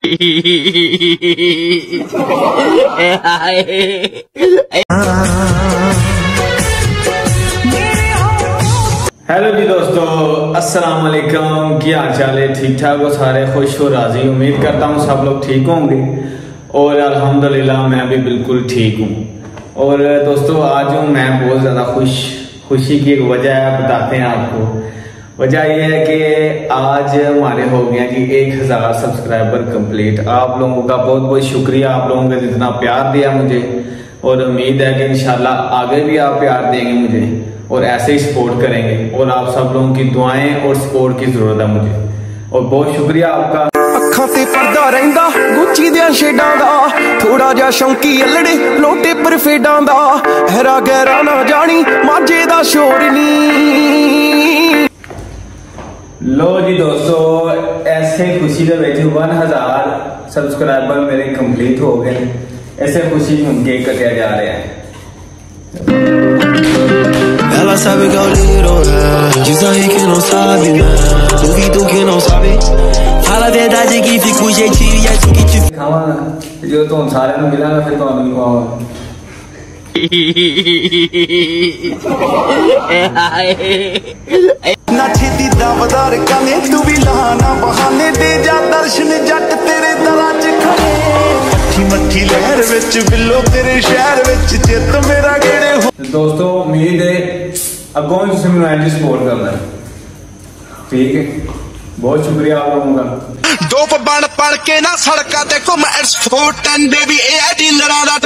Hello जी दोस्तों, अस्सलाम वालेकुम। क्या हाल चाल है? ठीक ठाक हो सारे? खुश हो, राजी? उम्मीद करता हूँ सब लोग ठीक होंगे और अल्हम्दुलिल्लाह मैं भी बिल्कुल ठीक हूँ। और दोस्तों आज हूँ मैं बहुत ज़्यादा खुशी की एक वजह है, बताते हैं आपको। वजह यह है कि आज हमारे हो गया कि 1000 सब्सक्राइबर कंप्लीट। आप लोगों का बहुत बहुत शुक्रिया, आप लोगों ने जितना प्यार दिया मुझे, और उम्मीद है कि इंशाल्लाह आगे भी आप प्यार देंगे मुझे और ऐसे ही सपोर्ट करेंगे। और आप सब लोगों की दुआएं और सपोर्ट की जरूरत है मुझे, और बहुत शुक्रिया आपका। ਅੱਖਾਂ ਤੇ ਪਰਦਾ ਰਹਿੰਦਾ ਗੁੱਚੀ ਦੀਆਂ ਸ਼ੇਡਾਂ ਦਾ, ਥੋੜਾ ਜਿਹਾ ਸ਼ੌਂਕੀ ਅਲੜੇ ਲੋਟੇ ਪਰ ਫੇਡਾਂ ਦਾ, ਹੈਰਾ ਗਹਿਰਾ ਨਾ ਜਾਣੀ ਮਾਝੇ ਦਾ ਸ਼ੋਰ ਨੀ। लो जी दोस्तों, ऐसे खुशी के विच 1000 सब्सक्राइबर मेरे कंप्लीट हो गए। ऐसे खुशी केक कटिया जा रहा है। Ela sabe que eu lido, diz aí que não sabe, né? Duvido que não sabe. Fala a verdade que fica o jeitinho e é isso que te खावा जो तुम सारे ਨੂੰ ਮਿਲਾਂਗਾ ਫਿਰ ਤੁਹਾਨੂੰ ਵੀ ਖਵਾਵਾਂਗਾ। ਨਾ ਛੇਤੀ ਦਾਵਦਾਰ ਕਾਨੇ ਤੂੰ ਵੀ ਲਾਣਾ ਬਹਾਨੇ ਦੇ ਜਾ ਦਰਸ਼ਨ ਜੱਟ ਤੇਰੇ ਦਰਾਂ 'ਚ ਖੜੇ। ਮੱਠੀ ਮੱਠੀ ਲਹਿਰ ਵਿੱਚ ਬਿੱਲੋ ਤੇਰੇ ਸ਼ਹਿਰ ਵਿੱਚ ਚਿੱਤ ਮੇਰਾ ਕਿਹੜੇ दोस्तों उम्मीद है अगों से मैंने सपोर्ट करना है, ठीक है? बहुत शुक्रिया आप लोगों का। डोप बन पड़ के ना सड़का ते घुम एयरपोर्ट एंड बेबी ए डीलरां दा